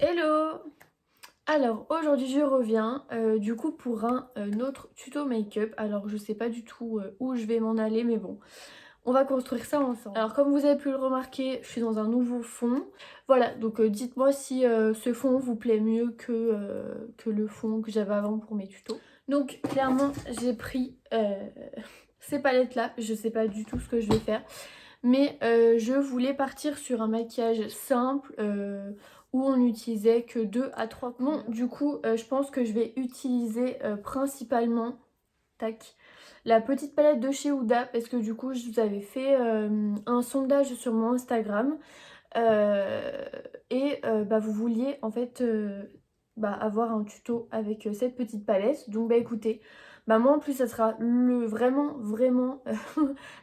Hello! Alors aujourd'hui je reviens du coup pour un autre tuto make-up. Alors je sais pas du tout où je vais m'en aller mais bon, on va construire ça ensemble. Alors comme vous avez pu le remarquer, je suis dans un nouveau fond. Voilà, donc dites-moi si ce fond vous plaît mieux que le fond que j'avais avant pour mes tutos. Donc clairement j'ai pris ces palettes là, je sais pas du tout ce que je vais faire. Mais je voulais partir sur un maquillage simple où on n'utilisait que 2 à 3 couleurs. Bon, du coup, je pense que je vais utiliser principalement tac, la petite palette de chez Huda parce que du coup, je vous avais fait un sondage sur mon Instagram euh, et bah, vous vouliez en fait avoir un tuto avec cette petite palette. Donc bah écoutez, bah moi en plus ça sera vraiment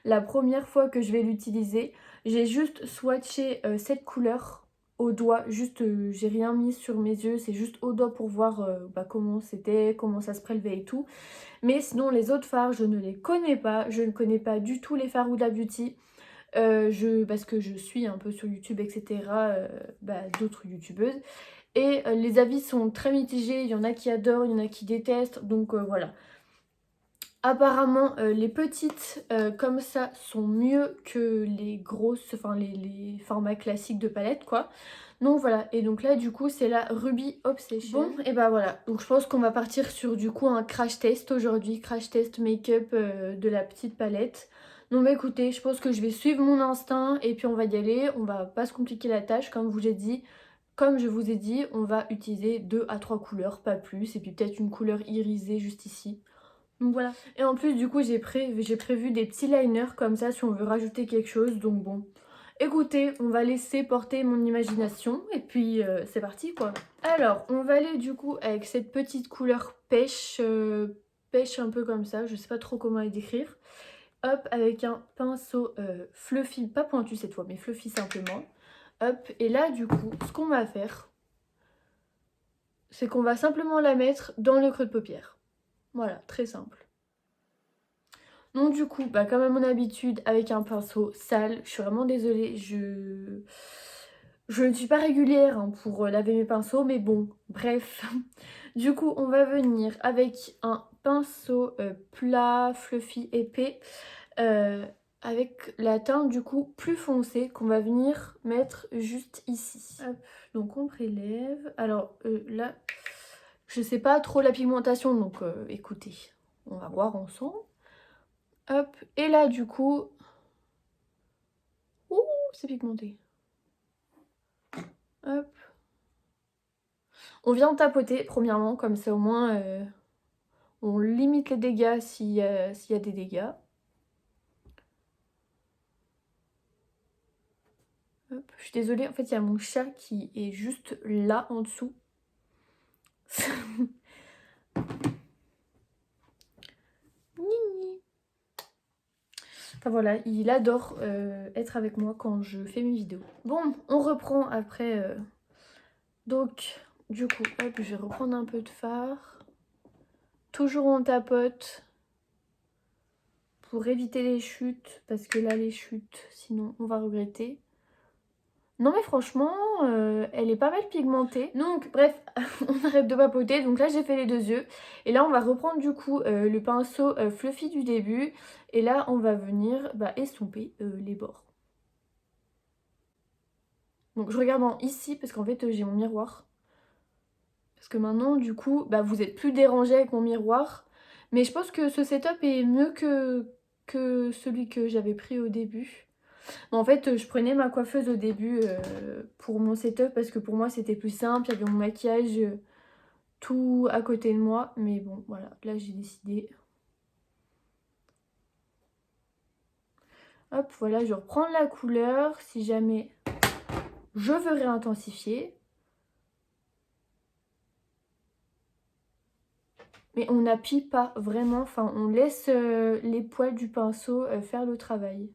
la première fois que je vais l'utiliser. J'ai juste swatché cette couleur au doigt, juste j'ai rien mis sur mes yeux, c'est juste au doigt pour voir comment c'était, comment ça se prélevait et tout. Mais sinon les autres fards je ne les connais pas, je ne connais pas du tout les fards Huda Beauty. Parce que je suis un peu sur YouTube, etc. D'autres youtubeuses. Et les avis sont très mitigés, il y en a qui adorent, il y en a qui détestent, donc voilà. Apparemment, les petites comme ça sont mieux que les grosses, enfin les formats classiques de palette quoi. Donc voilà, et donc là du coup c'est la Ruby Obsession. Bon, et bah voilà, donc je pense qu'on va partir sur du coup un crash test aujourd'hui, crash test make-up de la petite palette. Donc bah écoutez, je pense que je vais suivre mon instinct et puis on va y aller, on va pas se compliquer la tâche comme je vous ai dit, on va utiliser 2 à 3 couleurs, pas plus, et puis peut-être une couleur irisée juste ici. Donc voilà. Et en plus du coup j'ai prévu des petits liners comme ça si on veut rajouter quelque chose. Donc bon, écoutez, on va laisser porter mon imagination et puis c'est parti quoi. Alors on va aller du coup avec cette petite couleur pêche, pêche un peu comme ça, je sais pas trop comment la décrire. Hop, avec un pinceau fluffy, pas pointu cette fois mais fluffy simplement. Hop, et là du coup ce qu'on va faire, c'est qu'on va simplement la mettre dans le creux de paupière. Voilà, très simple. Donc du coup, comme à mon habitude, avec un pinceau sale, je suis vraiment désolée, je ne suis pas régulière pour laver mes pinceaux, mais bon, bref. Du coup, on va venir avec un pinceau plat, fluffy, épais, euh, avec la teinte du coup plus foncée qu'on va venir mettre juste ici. Hop, donc on prélève. Alors là, je sais pas trop la pigmentation, donc écoutez, on va voir ensemble. Hop, et là du coup, ouh, c'est pigmenté. Hop. On vient tapoter premièrement, comme ça au moins on limite les dégâts s'il y a des dégâts. Hop. Je suis désolée, en fait il y a mon chat qui est juste là en dessous. Nini. Enfin voilà, il adore être avec moi quand je fais mes vidéos. Bon, on reprend après. Donc, du coup, hop, je vais reprendre un peu de fard. Toujours on tapote pour éviter les chutes, parce que là les chutes, sinon on va regretter. Non mais franchement, elle est pas mal pigmentée. Donc bref, on arrête de papoter. Donc là j'ai fait les deux yeux. Et là on va reprendre du coup le pinceau fluffy du début. Et là on va venir estomper les bords. Donc je regarde ici parce qu'en fait j'ai mon miroir. Parce que maintenant du coup vous êtes plus dérangé avec mon miroir. Mais je pense que ce setup est mieux que celui que j'avais pris au début. En fait, je prenais ma coiffeuse au début pour mon setup parce que pour moi c'était plus simple, il y avait mon maquillage tout à côté de moi. Mais bon, voilà, là j'ai décidé. Hop, voilà, je reprends la couleur si jamais je veux réintensifier. Mais on n'appuie pas vraiment, enfin on laisse les poils du pinceau faire le travail.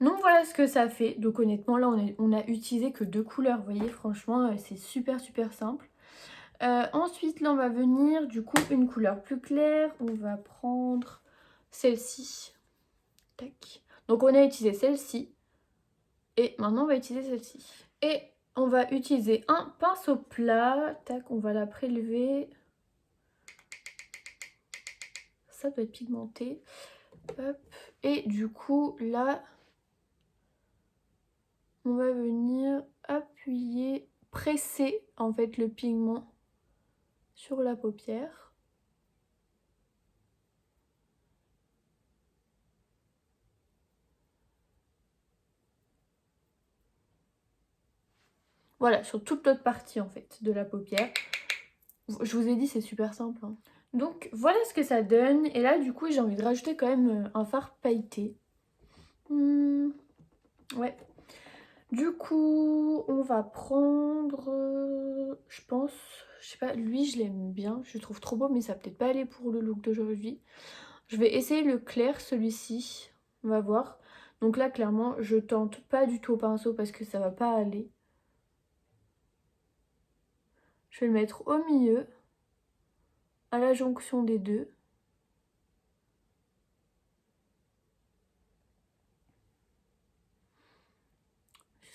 Donc voilà ce que ça fait. Donc honnêtement là on a utilisé que 2 couleurs, vous voyez, franchement c'est super simple. Ensuite, là, on va venir, du coup, une couleur plus claire. On va prendre celle-ci. Tac. Donc, on a utilisé celle-ci. Et maintenant, on va utiliser celle-ci. Et on va utiliser un pinceau plat. Tac, on va la prélever. Ça doit être pigmenté. Hop. Et du coup, là, on va venir appuyer, presser, en fait, le pigment sur la paupière. Voilà, sur toute l'autre partie, en fait, de la paupière. Je vous ai dit, c'est super simple. Hein. Donc, voilà ce que ça donne. Et là, du coup, j'ai envie de rajouter quand même un fard pailleté. Ouais. Du coup, on va prendre... je pense... Je sais pas, lui, je l'aime bien. Je le trouve trop beau, mais ça va peut-être pas aller pour le look d'aujourd'hui. Je vais essayer le clair, celui-ci. On va voir. Donc là, clairement, je tente pas du tout au pinceau parce que ça va pas aller. Je vais le mettre au milieu, à la jonction des deux.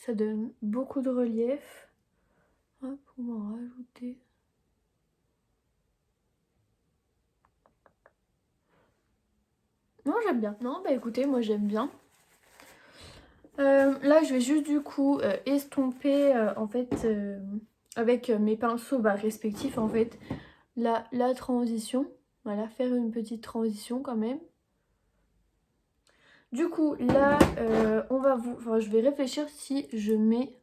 Ça donne beaucoup de relief. Hop, on va en rajouter. Non, j'aime bien. Non, bah écoutez, moi j'aime bien. Là, je vais juste du coup estomper en fait avec mes pinceaux respectifs en fait la transition. Voilà, faire une petite transition quand même. Du coup, là, je vais réfléchir si je mets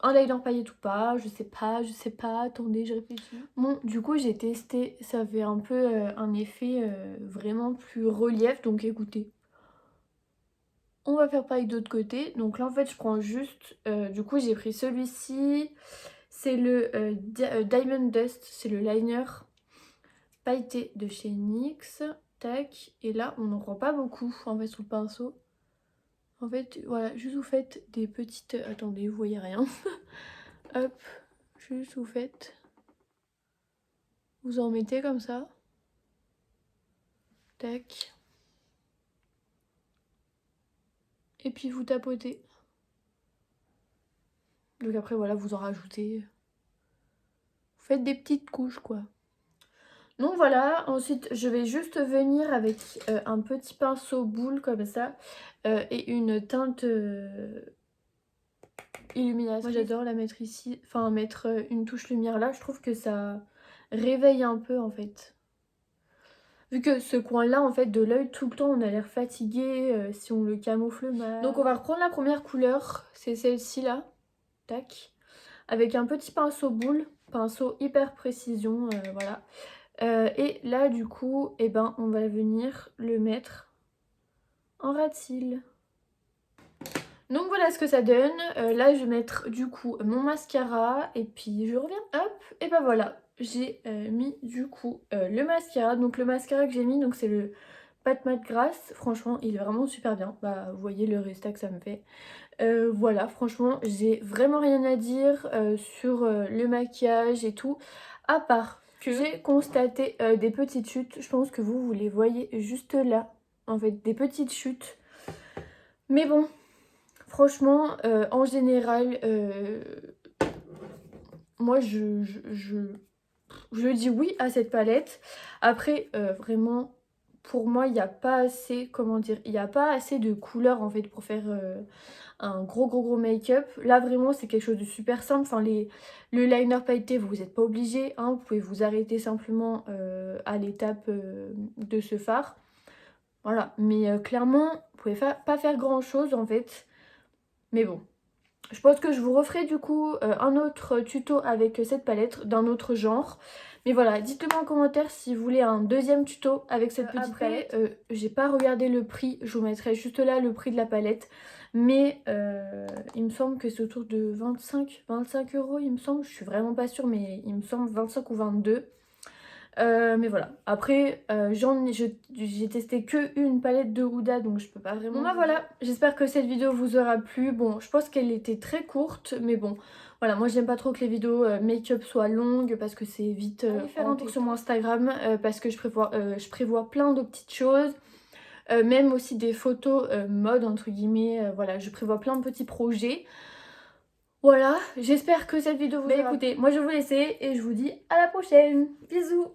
un liner paillette ou pas. Je sais pas. Attendez, je réfléchis. Bon, du coup, j'ai testé. Ça fait un peu un effet vraiment plus relief. Donc, écoutez. On va faire pareil de l'autre côté. Donc là, en fait, je prends juste... du coup, j'ai pris celui-ci. C'est le Diamond Dust. C'est le liner pailleté de chez NYX. Tac. Et là, on n'en prend pas beaucoup, en fait, sous le pinceau. En fait, voilà, juste vous faites des petites... Attendez, vous voyez rien. Hop. Juste vous faites... Vous en mettez comme ça. Tac. Et puis vous tapotez. Donc après, voilà, vous en rajoutez. Vous faites des petites couches, quoi. Donc voilà, ensuite je vais juste venir avec un petit pinceau boule comme ça et une teinte illuminatrice. Moi j'adore la mettre ici, enfin mettre une touche lumière là, je trouve que ça réveille un peu en fait. Vu que ce coin-là, en fait, de l'œil, tout le temps, on a l'air fatigué si on le camoufle mal. Donc on va reprendre la première couleur, c'est celle-ci là, tac. Avec un petit pinceau boule, pinceau hyper précision, voilà. Et là du coup on va venir le mettre en ras de cils. Donc voilà ce que ça donne. Là je vais mettre du coup mon mascara et puis je reviens. Hop, et ben voilà, j'ai mis du coup le mascara. Donc le mascara que j'ai mis, donc c'est le Pat Mat Grass. Franchement il est vraiment super bien. Bah vous voyez le résultat que ça me fait. Voilà, franchement j'ai vraiment rien à dire sur le maquillage et tout, à part que j'ai constaté des petites chutes. Je pense que vous les voyez juste là, en fait, des petites chutes. Mais bon, franchement, en général, moi je dis oui à cette palette. Après, vraiment, pour moi, il n'y a pas assez, comment dire, il n'y a pas assez de couleurs en fait pour faire un gros make-up. Là vraiment c'est quelque chose de super simple. Enfin le liner pailleté vous n'êtes pas obligé, hein. Vous pouvez vous arrêter simplement à l'étape de ce fard. Voilà, mais clairement vous pouvez pas faire grand chose en fait. Mais bon, je pense que je vous referai du coup un autre tuto avec cette palette d'un autre genre. Mais voilà, dites-le-moi en commentaire si vous voulez un deuxième tuto avec cette petite palette. J'ai pas regardé le prix, je vous mettrai juste là le prix de la palette. Mais il me semble que c'est autour de 25 € il me semble. Je suis vraiment pas sûre mais il me semble 25 ou 22. Mais voilà, après j'ai testé que une palette de Huda, donc je peux pas vraiment... Bon bah voilà, j'espère que cette vidéo vous aura plu. Bon, je pense qu'elle était très courte, mais bon, voilà, moi j'aime pas trop que les vidéos make-up soient longues parce que c'est vite... Allez faire un tour sur mon Instagram parce que je prévois plein de petites choses. Même aussi des photos mode entre guillemets, voilà, je prévois plein de petits projets. Voilà, j'espère que cette vidéo vous aura plu. Écoutez, moi je vais vous laisser et je vous dis à la prochaine. Bisous.